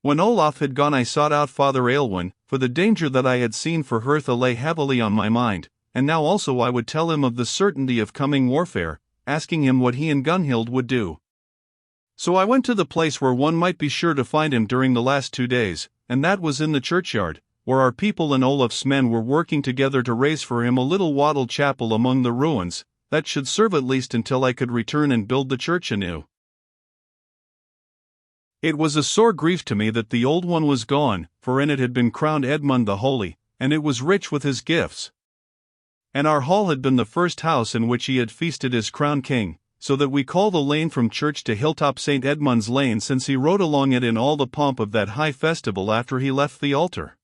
When Olaf had gone, I sought out Father Aylwin, for the danger that I had seen for Hertha lay heavily on my mind, and now also I would tell him of the certainty of coming warfare, asking him what he and Gunhild would do. So I went to the place where one might be sure to find him during the last 2 days, and that was in the churchyard, where our people and Olaf's men were working together to raise for him a little wattled chapel among the ruins, that should serve at least until I could return and build the church anew. It was a sore grief to me that the old one was gone, for in it had been crowned Edmund the Holy, and it was rich with his gifts. And our hall had been the first house in which he had feasted as crowned king, so that we call the lane from church to hilltop St. Edmund's Lane, since he rode along it in all the pomp of that high festival after he left the altar.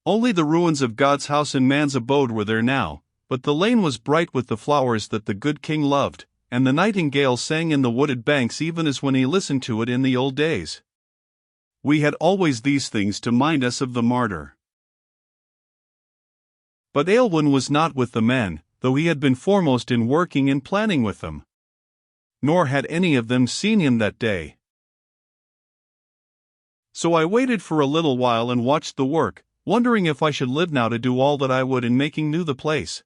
Only the ruins of God's house and man's abode were there now, but the lane was bright with the flowers that the good king loved, and the nightingale sang in the wooded banks even as when he listened to it in the old days. We had always these things to mind us of the martyr. But Aylwin was not with the men, though he had been foremost in working and planning with them. Nor had any of them seen him that day. So I waited for a little while and watched the work, wondering if I should live now to do all that I would in making new the place.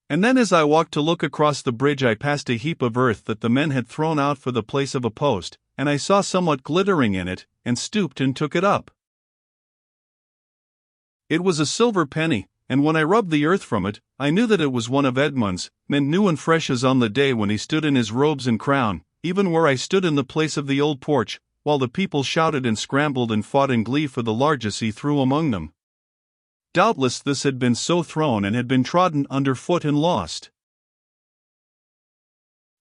And then as I walked to look across the bridge, I passed a heap of earth that the men had thrown out for the place of a post, and I saw somewhat glittering in it, and stooped and took it up. It was a silver penny, and when I rubbed the earth from it, I knew that it was one of Edmund's, meant new and fresh as on the day when he stood in his robes and crown, even where I stood in the place of the old porch, while the people shouted and scrambled and fought in glee for the largesse he threw among them. Doubtless this had been so thrown and had been trodden under foot and lost.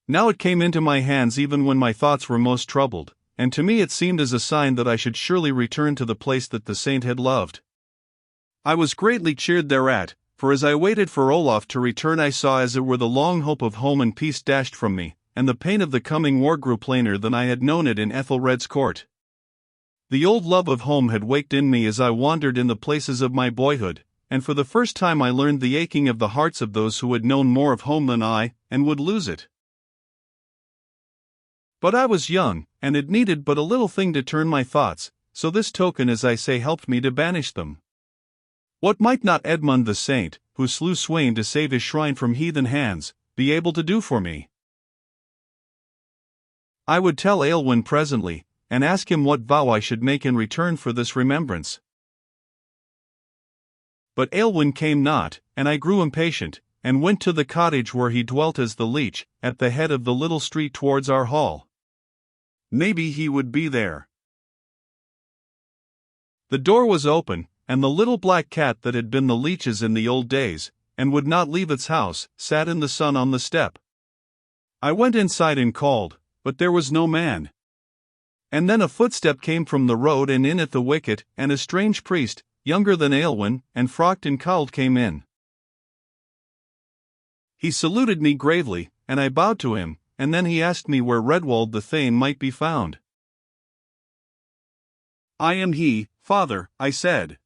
Now it came into my hands even when my thoughts were most troubled, and to me it seemed as a sign that I should surely return to the place that the saint had loved. I was greatly cheered thereat, for as I waited for Olaf to return I saw as it were the long hope of home and peace dashed from me, and the pain of the coming war grew plainer than I had known it in Ethelred's court. The old love of home had waked in me as I wandered in the places of my boyhood, and for the first time I learned the aching of the hearts of those who had known more of home than I, and would lose it. But I was young, and it needed but a little thing to turn my thoughts, so this token, as I say, helped me to banish them. What might not Edmund the Saint, who slew Sweyn to save his shrine from heathen hands, be able to do for me? I would tell Aylwin presently, and ask him what vow I should make in return for this remembrance. But Aylwin came not, and I grew impatient, and went to the cottage where he dwelt as the leech, at the head of the little street towards our hall. Maybe he would be there. The door was open, and the little black cat that had been the leech's in the old days, and would not leave its house, sat in the sun on the step. I went inside and called, but there was no man. And then a footstep came from the road and in at the wicket, and a strange priest, younger than Aylwin, and frocked and cowled, came in. He saluted me gravely, and I bowed to him, and then he asked me where Redwald the Thane might be found. I am he, father, I said.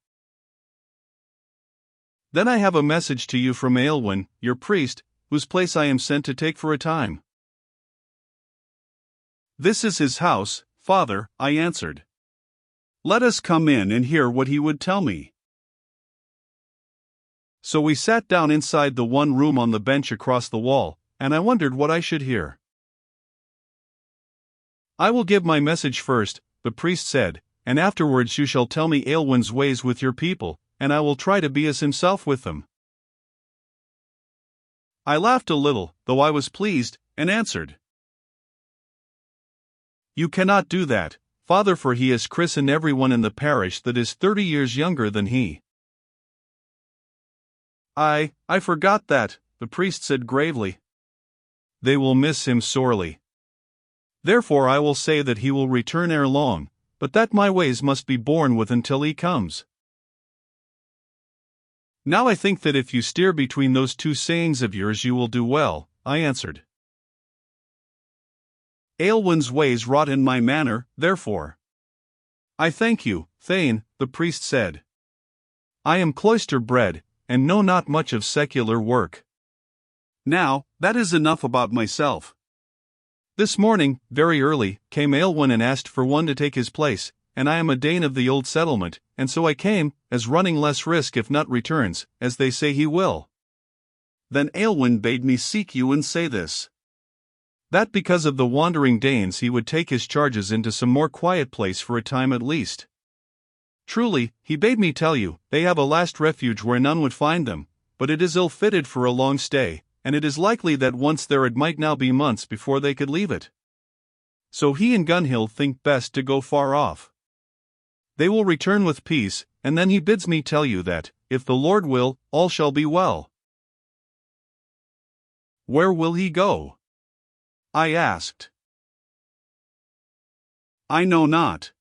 Then I have a message to you from Aylwin, your priest, whose place I am sent to take for a time. This is his house, father, I answered. Let us come in and hear what he would tell me. So we sat down inside the one room on the bench across the wall, and I wondered what I should hear. I will give my message first, the priest said, and afterwards you shall tell me Aylwin's ways with your people, and I will try to be as himself with them. I laughed a little, though I was pleased, and answered. You cannot do that, father, for he has christened everyone in the parish that is 30 years younger than he. I forgot that, the priest said gravely. They will miss him sorely. Therefore I will say that he will return ere long, but that my ways must be borne with until he comes. Now I think that if you steer between those two sayings of yours you will do well, I answered. Aylwin's ways wrought in my manner, therefore. I thank you, Thane, the priest said. I am cloister-bred, and know not much of secular work. Now, that is enough about myself. This morning, very early, came Aylwin and asked for one to take his place, and I am a Dane of the old settlement, and so I came, as running less risk if not returns, as they say he will. Then Aylwin bade me seek you and say this: that because of the wandering Danes he would take his charges into some more quiet place for a time at least. Truly, he bade me tell you, they have a last refuge where none would find them, but it is ill-fitted for a long stay, and it is likely that once there it might now be months before they could leave it. So he and Gunhild think best to go far off. They will return with peace, and then he bids me tell you that, if the Lord will, all shall be well. Where will he go? I asked. I know not.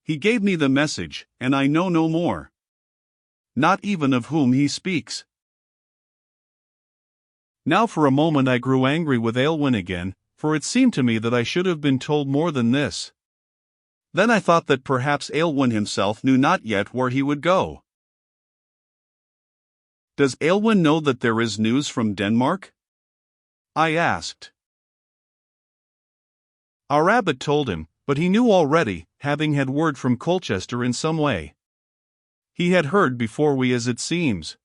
He gave me the message, and I know no more. Not even of whom he speaks. Now for a moment I grew angry with Aylwin again, for it seemed to me that I should have been told more than this. Then I thought that perhaps Aylwin himself knew not yet where he would go. Does Aylwin know that there is news from Denmark? I asked. Our abbot told him, but he knew already, having had word from Colchester in some way. He had heard before we, as it seems.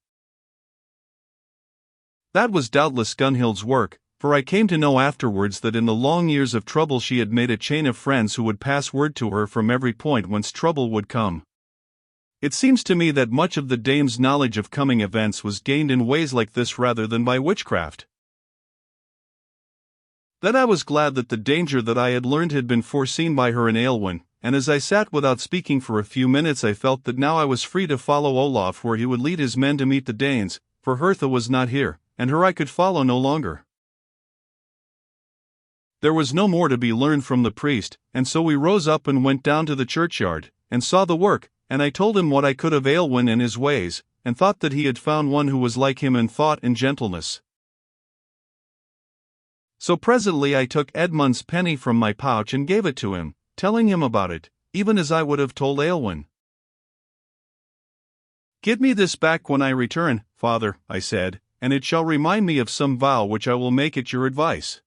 That was doubtless Gunhild's work, for I came to know afterwards that in the long years of trouble she had made a chain of friends who would pass word to her from every point whence trouble would come. It seems to me that much of the dame's knowledge of coming events was gained in ways like this rather than by witchcraft. Then I was glad that the danger that I had learned had been foreseen by her and Aylwin, and as I sat without speaking for a few minutes I felt that now I was free to follow Olaf where he would lead his men to meet the Danes, for Hertha was not here, and her I could follow no longer. There was no more to be learned from the priest, and so we rose up and went down to the churchyard, and saw the work, and I told him what I could of Aylwin and his ways, and thought that he had found one who was like him in thought and gentleness. So presently I took Edmund's penny from my pouch and gave it to him, telling him about it, even as I would have told Aylwin. Give me this back when I return, father, I said, and it shall remind me of some vow which I will make at your advice.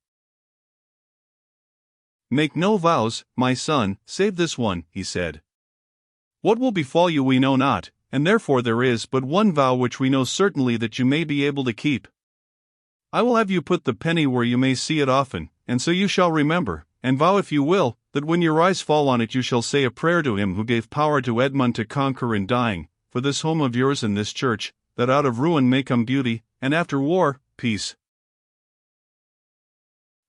Make no vows, my son, save this one, he said. What will befall you we know not, and therefore there is but one vow which we know certainly that you may be able to keep. I will have you put the penny where you may see it often, and so you shall remember, and vow if you will, that when your eyes fall on it you shall say a prayer to him who gave power to Edmund to conquer in dying, for this home of yours and this church, that out of ruin may come beauty, and after war, peace.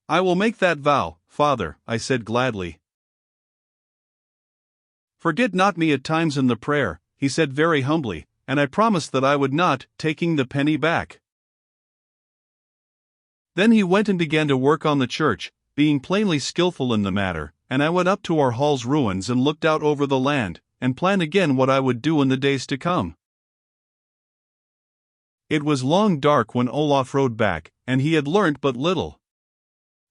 I will make that vow, father, I said gladly. Forget not me at times in the prayer, he said very humbly, and I promised that I would not, taking the penny back. Then he went and began to work on the church, being plainly skillful in the matter, and I went up to our hall's ruins and looked out over the land, and planned again what I would do in the days to come. It was long dark when Olaf rode back, and he had learnt but little.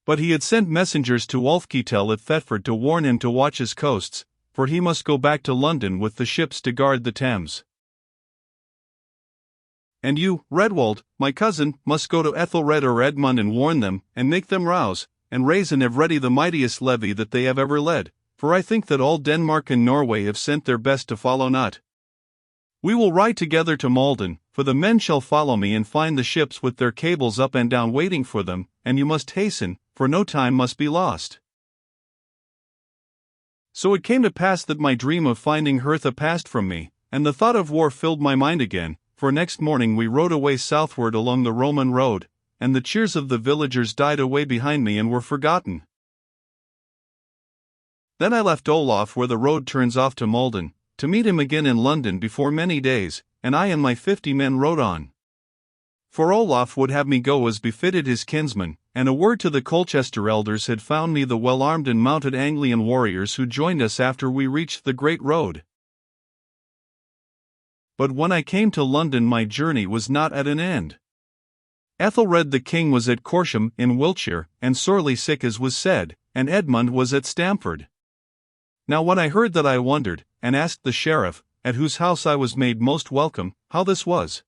But he had sent messengers to Ulfketel at Thetford to warn him to watch his coasts, for he must go back to London with the ships to guard the Thames. And you, Redwald, my cousin, must go to Ethelred or Edmund and warn them, and make them rouse, and raise and have ready the mightiest levy that they have ever led, for I think that all Denmark and Norway have sent their best to follow not. We will ride together to Malden, for the men shall follow me and find the ships with their cables up and down waiting for them, and you must hasten, for no time must be lost. So it came to pass that my dream of finding Hertha passed from me, and the thought of war filled my mind again, for next morning we rode away southward along the Roman road, and the cheers of the villagers died away behind me and were forgotten. Then I left Olaf where the road turns off to Malden, to meet him again in London before many days, and I and my 50 men rode on. For Olaf would have me go as befitted his kinsman, and a word to the Colchester elders had found me the well-armed and mounted Anglian warriors who joined us after we reached the great road. But when I came to London my journey was not at an end. Ethelred the king was at Corsham in Wiltshire, and sorely sick as was said, and Edmund was at Stamford. Now when I heard that I wondered, and asked the sheriff, at whose house I was made most welcome, how this was.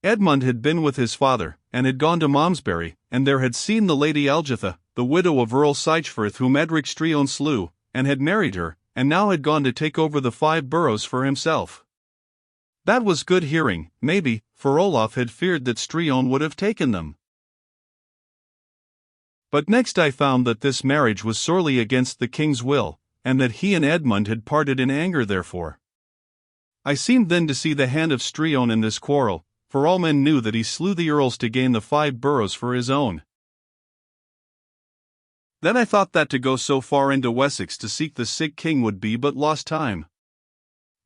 Edmund had been with his father, and had gone to Malmesbury, and there had seen the Lady Algetha, the widow of Earl Sichforth whom Edric Streon slew, and had married her, and now had gone to take over the 5 boroughs for himself. That was good hearing, maybe, for Olaf had feared that Strione would have taken them. But next I found that this marriage was sorely against the king's will, and that he and Edmund had parted in anger therefore. I seemed then to see the hand of Strione in this quarrel, for all men knew that he slew the earls to gain the 5 boroughs for his own. Then I thought that to go so far into Wessex to seek the sick king would be but lost time.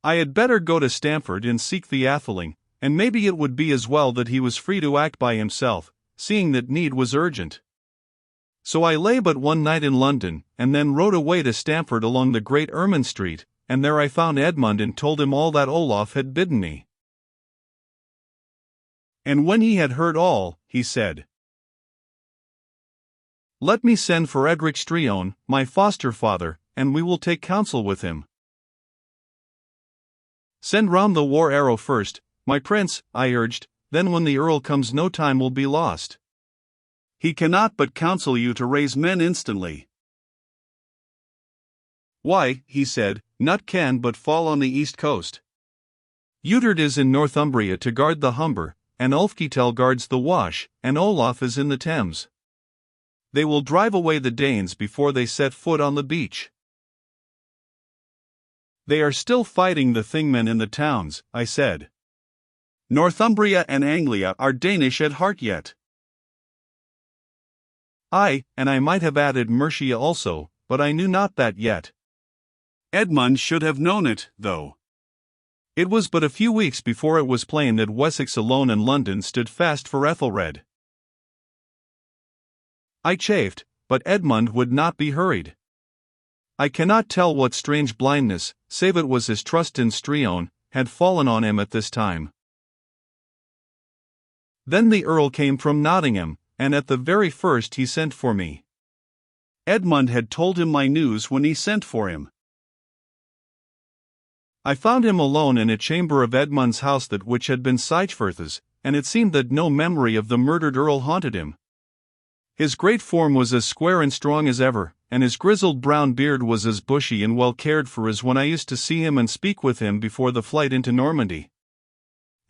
I had better go to Stamford and seek the atheling, and maybe it would be as well that he was free to act by himself, seeing that need was urgent. So I lay but one night in London, and then rode away to Stamford along the Great Ermine Street, and there I found Edmund and told him all that Olaf had bidden me. And when he had heard all, he said, "Let me send for Edric Strione, my foster father, and we will take counsel with him." "Send round the war arrow first, my prince," I urged, "then when the earl comes no time will be lost. He cannot but counsel you to raise men instantly." "Why," he said, "none can but fall on the east coast. Utard is in Northumbria to guard the Humber, and Ulfketel guards the Wash, and Olaf is in the Thames. They will drive away the Danes before they set foot on the beach." "They are still fighting the Thingmen in the towns," I said. "Northumbria and Anglia are Danish at heart yet." "Aye, and I might have added Mercia also, but I knew not that yet." Edmund should have known it, though. It was but a few weeks before it was plain that Wessex alone and London stood fast for Ethelred. I chafed, but Edmund would not be hurried. I cannot tell what strange blindness, save it was his trust in Strione, had fallen on him at this time. Then the earl came from Nottingham, and at the very first he sent for me. Edmund had told him my news when he sent for him. I found him alone in a chamber of Edmund's house that which had been Seichferth's, and it seemed that no memory of the murdered earl haunted him. His great form was as square and strong as ever, and his grizzled brown beard was as bushy and well cared for as when I used to see him and speak with him before the flight into Normandy.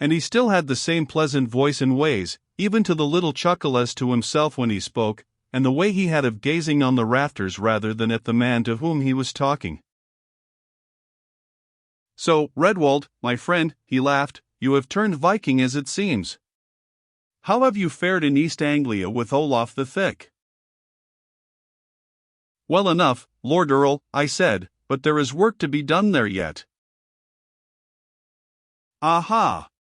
And he still had the same pleasant voice and ways, even to the little chuckle as to himself when he spoke, and the way he had of gazing on the rafters rather than at the man to whom he was talking. "So, Redwald, my friend," he laughed, "you have turned Viking as it seems. How have you fared in East Anglia with Olaf the Thick?" "Well enough, Lord Earl," I said, "but there is work to be done there yet." "Aha!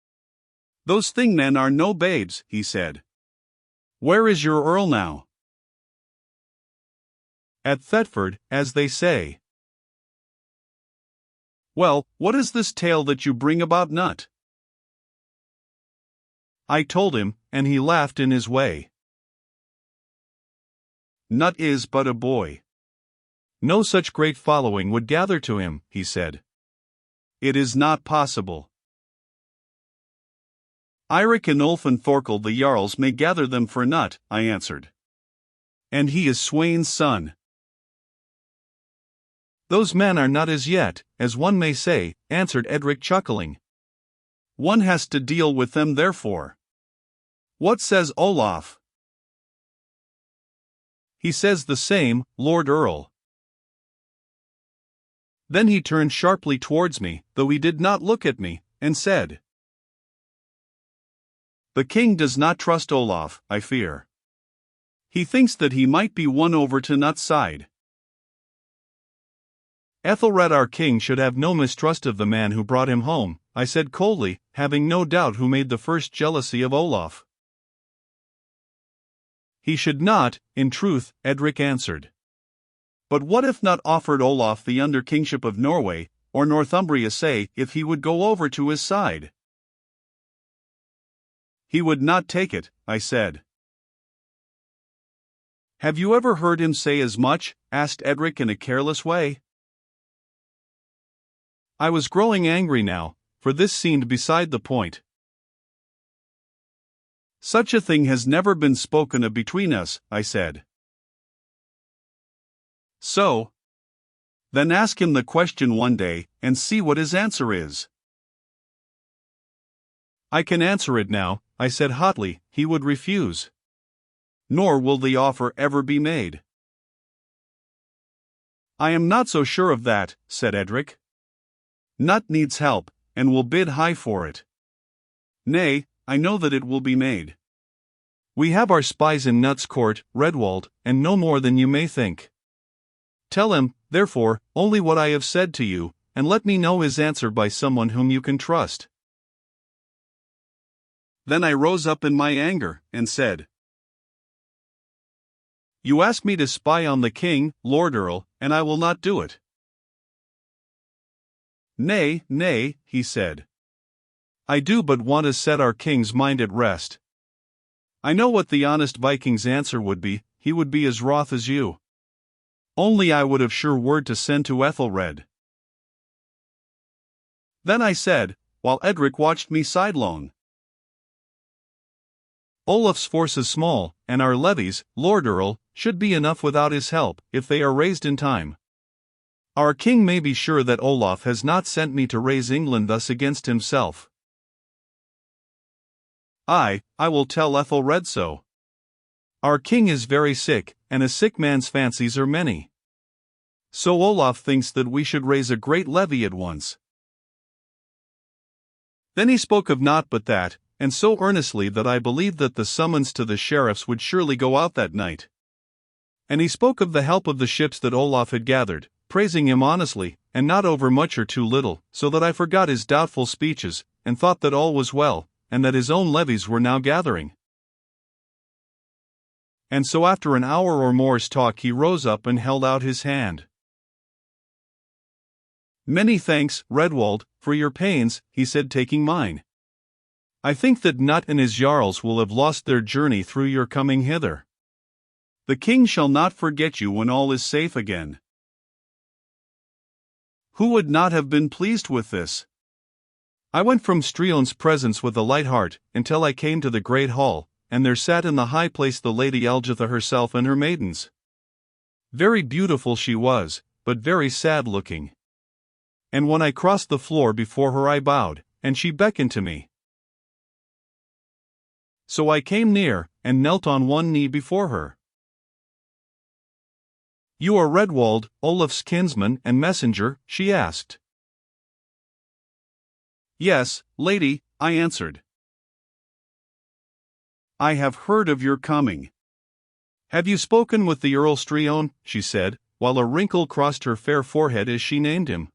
Those Thingmen are no babes," he said. "Where is your earl now?" "At Thetford, as they say." "Well, what is this tale that you bring about Nut?" I told him, and he laughed in his way. "Nut is but a boy. No such great following would gather to him," he said. "It is not possible. Eirik and Ulf and Thorkel the Jarls may gather them for Nut," I answered. "And he is Sweyn's son." "Those men are not as yet, as one may say," answered Edric chuckling. "One has to deal with them therefore. What says Olaf?" "He says the same, Lord Earl." Then he turned sharply towards me, though he did not look at me, and said, "The king does not trust Olaf, I fear. He thinks that he might be won over to Nut's side." "Ethelred our king should have no mistrust of the man who brought him home," I said coldly, having no doubt who made the first jealousy of Olaf. "He should not, in truth," Edric answered. "But what if Nut offered Olaf the under kingship of Norway, or Northumbria, say, if he would go over to his side?" "He would not take it," I said. "Have you ever heard him say as much?" asked Edric in a careless way. I was growing angry now, for this seemed beside the point. "Such a thing has never been spoken of between us," I said. "So? Then ask him the question one day, and see what his answer is. I can answer it now, I said hotly. He would refuse. Nor will the offer ever be made. I am not so sure of that, said Edric. Nut needs help, and will bid high for it. Nay, I know that it will be made. We have our spies in Nut's court, Redwald, and no more than you may think. Tell him, therefore, only what I have said to you, and let me know his answer by someone whom you can trust. Then I rose up in my anger, and said, You ask me to spy on the king, Lord Earl, and I will not do it. Nay, nay, he said. I do but want to set our king's mind at rest. I know what the honest Viking's answer would be. He would be as wroth as you. Only I would have sure word to send to Ethelred. Then I said, while Edric watched me sidelong, Olaf's force is small, and our levies, Lord Earl, should be enough without his help, if they are raised in time. Our king may be sure that Olaf has not sent me to raise England thus against himself. I will tell Ethelred so. Our king is very sick, and a sick man's fancies are many. So Olaf thinks that we should raise a great levy at once. Then he spoke of naught but that, and so earnestly that I believed that the summons to the sheriffs would surely go out that night. And he spoke of the help of the ships that Olaf had gathered, praising him honestly, and not over much or too little, so that I forgot his doubtful speeches, and thought that all was well, and that his own levies were now gathering. And so after an hour or more's talk he rose up and held out his hand. Many thanks, Redwald, for your pains, he said, taking mine. I think that Nut and his jarls will have lost their journey through your coming hither. The king shall not forget you when all is safe again. Who would not have been pleased with this? I went from Streon's presence with a light heart, until I came to the great hall, and there sat in the high place the lady Elgitha herself and her maidens. Very beautiful she was, but very sad-looking. And when I crossed the floor before her I bowed, and she beckoned to me. So I came near, and knelt on one knee before her. You are Redwald, Olaf's kinsman and messenger, she asked. Yes, lady, I answered. I have heard of your coming. Have you spoken with the Earl Streon? She said, while a wrinkle crossed her fair forehead as she named him.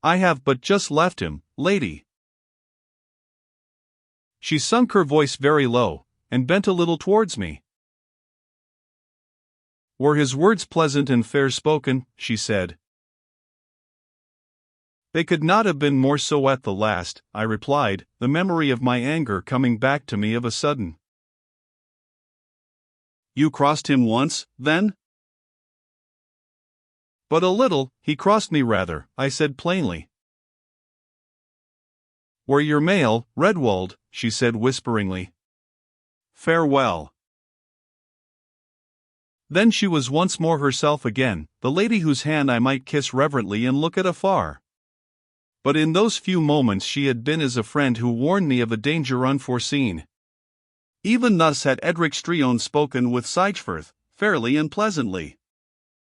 I have but just left him, lady. She sunk her voice very low, and bent a little towards me. Were his words pleasant and fair-spoken? She said. They could not have been more so at the last, I replied, the memory of my anger coming back to me of a sudden. You crossed him once, then? But a little, he crossed me rather, I said plainly. Were your mail, Redwald, she said whisperingly. Farewell. Then she was once more herself again, the lady whose hand I might kiss reverently and look at afar. But in those few moments she had been as a friend who warned me of a danger unforeseen. Even thus had Edric Streon spoken with Sigefirth, fairly and pleasantly.